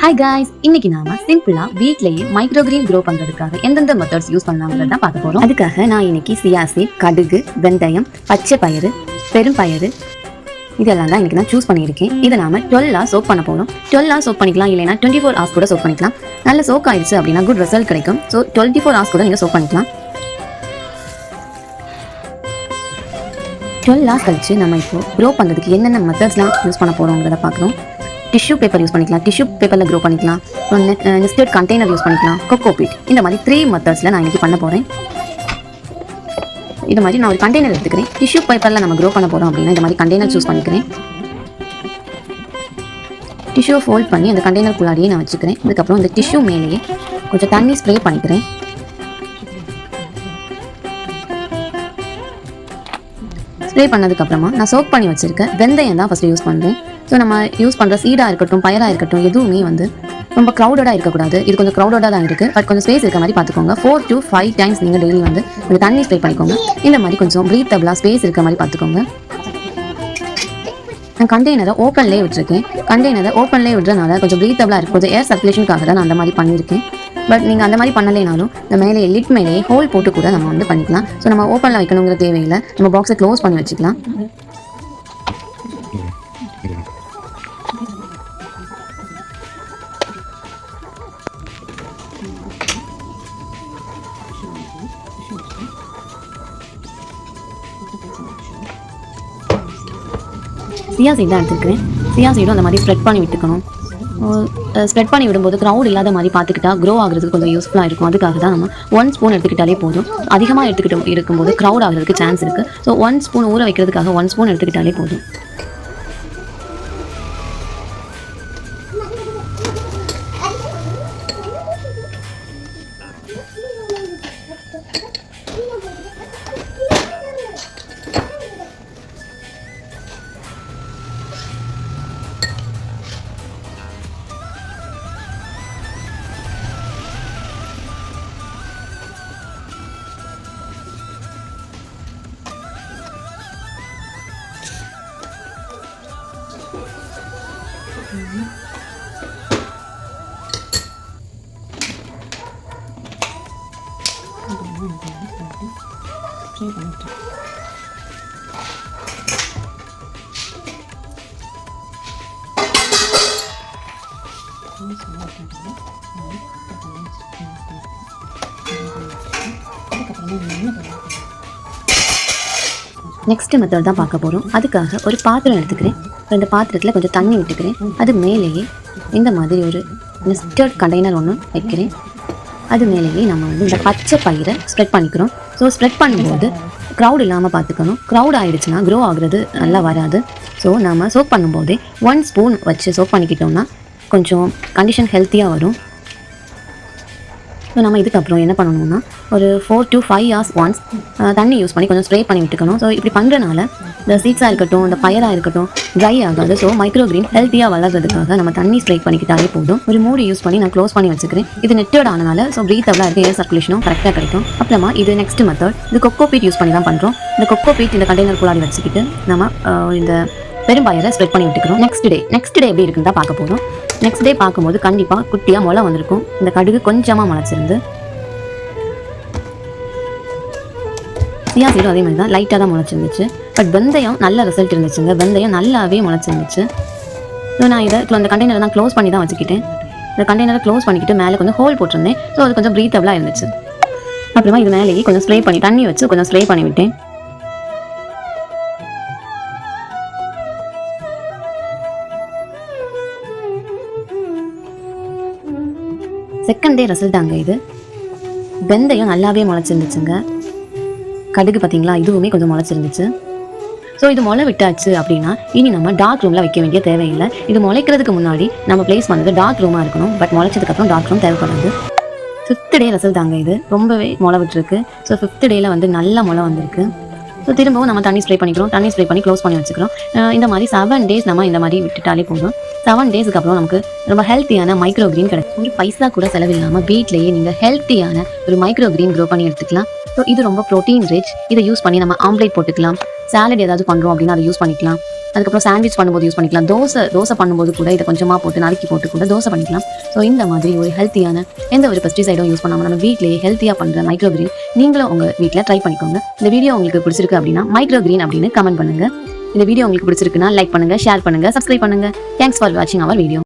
Hi guys, இன்னைக்கு நாம சிம்பிளா வீட்லயே மைக்ரோ கிரீன் க்ரோ பண்றதுக்காக எந்தெந்த மெத்தட்ஸ் யூஸ் பண்ணலாம்ன்றத பார்க்க போறோம். அதுக்காக நான் இன்னைக்கு சியா சீட், கடுகு, வெந்தயம், பச்சை பயிறு, பெரும் பயிறு இதெல்லாம் தான் இன்னைக்கு நான் சூஸ் பண்ணியிருக்கேன். இதை நாம 12 hours சோக் பண்ண போறோம். 12 hours சோக் பண்ணிக்கலாம், இல்லைன்னா 24 hours கூட சோக் பண்ணிக்கலாம். நல்ல சோக் ஆயிடுச்சு அப்படின்னா குட் ரிசல்ட் கிடைக்கும். ஸோ 24 hours கூட நீங்க சோக் பண்ணிக்கலாம். 12 hours கழிச்சு நம்ம இப்போ க்ரோ பண்ணுறதுக்கு என்னென்ன மெத்தட்ஸ்லாம் யூஸ் பண்ண போகிறோங்கிறத பார்க்குறோம். டிஷ்யூ பேப்பர் யூஸ் பண்ணிக்கலாம், டிஷ்யூ பேப்பரில் க்ரோ பண்ணிக்கலாம், நெஸ்டட் கண்டெய்னர் யூஸ் பண்ணிக்கலாம், கொக்கோ பீட், இந்த மாதிரி 3 மெத்தட்ஸில் நான் இன்றைக்கி பண்ண போகிறேன். இது மாதிரி நான் ஒரு கண்டெய்னர் எடுத்துக்கிறேன். டிஷ்யூ பேப்பரில் நம்ம க்ரோ பண்ண போகிறோம் அப்படின்னா இந்த மாதிரி கண்டெய்னர் சூஸ் பண்ணிக்கிறேன். டிஷ்யூ ஃபோல்ட் பண்ணி அந்த கண்டெய்னருக்குள்ளாடியே நான் வச்சுக்கிறேன். அதுக்கப்புறம் இந்த டிஷ்யூ மேலேயே கொஞ்சம் தண்ணி ஸ்ப்ரே பண்ணிக்கிறேன். ஸ்ப்ரே பண்ணதுக்கப்புறமா நான் சோக் பண்ணி வச்சுருக்கேன் வெந்தயம் தான் ஃபஸ்ட்டு யூஸ் பண்ணுறேன். ஸோ நம்ம யூஸ் பண்ணுற சீடாக இருக்கட்டும், பயிராக இருக்கட்டும், எதுவுமே வந்து ரொம்ப க்ரௌடடாக இருக்கக்கூடாது. இது கொஞ்சம் க்ரௌடடாக தான் இருக்குது, பட் கொஞ்சம் ஸ்பேஸ் இருக்க மாதிரி பார்த்துக்கோங்க. 4 to 5 times நீங்கள் டெய்லி வந்து கொஞ்சம் தண்ணி ஸ்ப்ரே பண்ணிக்கோங்க. இந்த மாதிரி கொஞ்சம் ப்ரீத்தபிளாக ஸ்பேஸ் இருக்க மாதிரி பார்த்துக்கோங்க. நான் கண்டெய்னரை ஓப்பன்லேயே விட்டுருக்கேன். கண்டெய்னரை ஓப்பன்லேயே விடுறதுனால கொஞ்சம் ப்ரீத்தபிளாக இருக்கும், கொஞ்சம் ஏர் சர்க்குலேஷனுக்காக தான் நான் அந்த மாதிரி பண்ணியிருக்கேன். பட் நீங்கள் அந்த மாதிரி பண்ணலைனாலும் இந்த மேலே லிட் மேலேயே ஹோல் போட்டு கூட நம்ம வந்து பண்ணிக்கலாம். ஸோ நம்ம ஓப்பனில் வைக்கணுங்கிற தேவையில்லை, நம்ம பாக்ஸை க்ளோஸ் பண்ணி வச்சுக்கலாம். சியா சீட் தான் எடுத்துக்கிறேன். சியா சீடும் அந்த மாதிரி ஸ்ப்ரெட் பண்ணி விட்டுக்கணும். ஸ்ப்ரெட் பண்ணி விடும்போது க்ரௌட் இல்லாத மாதிரி பார்த்துக்கிட்டா க்ரோ ஆகிறதுக்கு கொஞ்சம் யூஸ்ஃபுல்லாக இருக்கும். அதுக்காக தான் நம்ம 1 ஸ்பூன் எடுத்துக்கிட்டாலே போதும். அதிகமாக எடுத்துக்கிட்டு இருக்கும்போது க்ரௌட் ஆகிறதுக்கு சான்ஸ் இருக்குது. ஸோ 1 ஸ்பூன் ஊற வைக்கிறதுக்காக 1 ஸ்பூன் எடுத்துக்கிட்டாலே போதும். நெக்ஸ்ட் மெத்தட் தான் பார்க்க போகிறோம். அதுக்காக ஒரு பாத்திரம் எடுத்துக்கிறேன். இந்த பாத்திரத்தில் கொஞ்சம் தண்ணி விட்டுக்கிறேன். அது மேலேயே இந்த மாதிரி ஒரு நெஸ்டட் கண்டெய்னர் ஒன்று வைக்கிறேன். அது மேலேயே நம்ம வந்து இந்த பச்சை பயிரை ஸ்ப்ரெட் பண்ணிக்கிறோம். ஸோ ஸ்ப்ரெட் பண்ணும்போது க்ரௌட் இல்லாமல் பார்த்துக்கணும். க்ரௌட் ஆகிடுச்சுன்னா க்ரோ ஆகுறது நல்லா வராது. ஸோ நம்ம சோக் பண்ணும்போதே 1 ஸ்பூன் வச்சு சோக் பண்ணிக்கிட்டோம்னா கொஞ்சம் கண்டிஷன் ஹெல்த்தியாக வரும். ஸோ நம்ம இதுக்கப்புறம் என்ன பண்ணணும்னா ஒரு 4 to 5 hours ஒன்ஸ் தண்ணி யூஸ் பண்ணி கொஞ்சம் ஸ்ப்ரே பண்ணி விட்டுக்கணும். ஸோ இப்படி பண்ணுறனால இந்த சீட்ஸாக இருக்கட்டும், இந்த பயிராக இருக்கட்டும் ட்ரை ஆகாது. ஸோ மைக்ரோ கிரீன் ஹெல்த்தியாக வளர்கிறதுக்காக நம்ம தண்ணி ஸ்ப்ரே பண்ணிக்கிட்டாலே போதும். ஒரு மூடி யூஸ் பண்ணி நான் க்ளோஸ் பண்ணி வச்சுக்கிறேன். இது நெட்டட் ஆனனால ஸோ ப்ரீத்தபிளாக இருக்குது, ஏர் சர்க்குலேஷனும் கரெக்டாக கிடைக்கும். அப்புறமா இது நெக்ஸ்ட் மெத்தட், இது கொக்கோ பீட் யூஸ் பண்ணி தான் பண்ணுறோம். இந்த கொக்கோ பீட் இந்த கண்டெய்னர் குள்ளாடி வச்சுக்கிட்டு நம்ம இந்த பெரும்பயிரை ஸ்ப்ரெட் பண்ணி விட்டுக்கிறோம். நெக்ஸ்ட் டே எப்படி இருக்குன்னு தான் பார்க்க போகிறோம். நெக்ஸ்ட் டே பார்க்கும்போது கண்டிப்பாக குட்டியாக முளை வந்திருக்கும். இந்த கடுகு கொஞ்சமாக முளைச்சிருந்து, சியா சீடும் அதே மாதிரி தான் லைட்டாக தான் முளைச்சிருந்துச்சு. பட் வெந்தயம் நல்ல ரிசல்ட் இருந்துச்சுங்க. வெந்தயம் நல்லாவே முளைச்சிருந்துச்சு. ஸோ நான் இதை அந்த கண்டெய்னரை தான் க்ளோஸ் பண்ணி தான் வச்சுக்கிட்டேன். இந்த கண்டெய்னரை க்ளோஸ் பண்ணிக்கிட்டு மேலே கொஞ்சம் ஹோல் போட்டிருந்தேன். ஸோ அது கொஞ்சம் ப்ரீத்தபிளாக இருந்துச்சு. அப்புறமா இது மேலேயே கொஞ்சம் ஸ்ப்ரே பண்ணி தண்ணி வச்சு கொஞ்சம் ஸ்ப்ரே பண்ணி விட்டேன். செகண்ட் டே ரிசல்ட் அங்கே இது. வெந்தயம் நல்லாவே முளைச்சிருந்துச்சுங்க. கடுகு பார்த்தீங்களா, இதுவுமே கொஞ்சம் முளைச்சிருந்துச்சு. ஸோ இது முளை விட்டாச்சு அப்படின்னா இனி நம்ம டார்க் ரூமில் வைக்க வேண்டிய தேவையில்லை. இது முளைக்கிறதுக்கு முன்னாடி நம்ம பிளேஸ் பண்ணது டார்க் ரூமாக இருக்கணும். பட் முளைச்சதுக்கப்புறம் டார்க் ரூம் தேவைப்படாது. 5th டே ரிசல்ட் தாங்க இது. ரொம்பவே முளை விட்டுருக்கு. ஸோ 5th டேயில் வந்து நல்ல முளை வந்திருக்கு. ஸோ திரும்பவும் நம்ம தண்ணி ஸ்ப்ரே பண்ணிக்கிறோம். தண்ணி ஸ்ப்ரே பண்ணி க்ளோஸ் பண்ணி வச்சுக்கிறோம். இந்த மாதிரி 7 days நம்ம இந்த மாதிரி விட்டுட்டாலே போதும். 7 daysக்கு அப்புறம் நமக்கு ரொம்ப ஹெல்த்தியான மைக்ரோ கிரீன் கிடைக்கும். ஒரு பைசா கூட செலவில்லாமல் வீட்லேயே நீங்கள் ஹெல்த்தியான ஒரு மைக்ரோ கிரீன் க்ரோ பண்ணி எடுத்துக்கலாம். ஸோ இது ரொம்ப ப்ரோட்டீன் ரிச். இதை யூஸ் பண்ணி நம்ம ஆம்லேட் போட்டுக்கலாம். சாலட் ஏதாவது பண்ணுறோம் அப்படின்னா அதை யூஸ் பண்ணிக்கலாம். அதுக்கப்புறம் சாண்ட்விச் பண்ணும்போது யூஸ் பண்ணிக்கலாம். தோசை பண்ணும்போது கூட இதை கொஞ்சமாக போட்டு நறுக்கி போட்டு கூட தோசை பண்ணிக்கலாம். ஸோ இந்த மாதிரி ஒரு ஹெல்த்தியான எந்த ஒரு பெஸ்டிசைடும் யூஸ் பண்ணாமல் நம்ம வீட்டிலேயே ஹெல்த்தியாக பண்ணுற மைக்ரோ கிரீன் நீங்களும் உங்கள் வீட்டில் ட்ரை பண்ணிக்கோங்க. இந்த வீடியோ உங்களுக்கு பிடிச்சிருக்கு அப்படின்னா மைக்ரோ கிரீன் அப்படின்னு கமெண்ட் பண்ணுங்கள். இந்த வீடியோ உங்களுக்கு பிடிச்சிருக்குன்னா லைக் பண்ணுங்கள், ஷேர் பண்ணுங்கள், சப்ஸ்கிரைப் பண்ணுங்கள். தேங்க்ஸ் ஃபார் வாட்சிங் அவர் வீடியோ.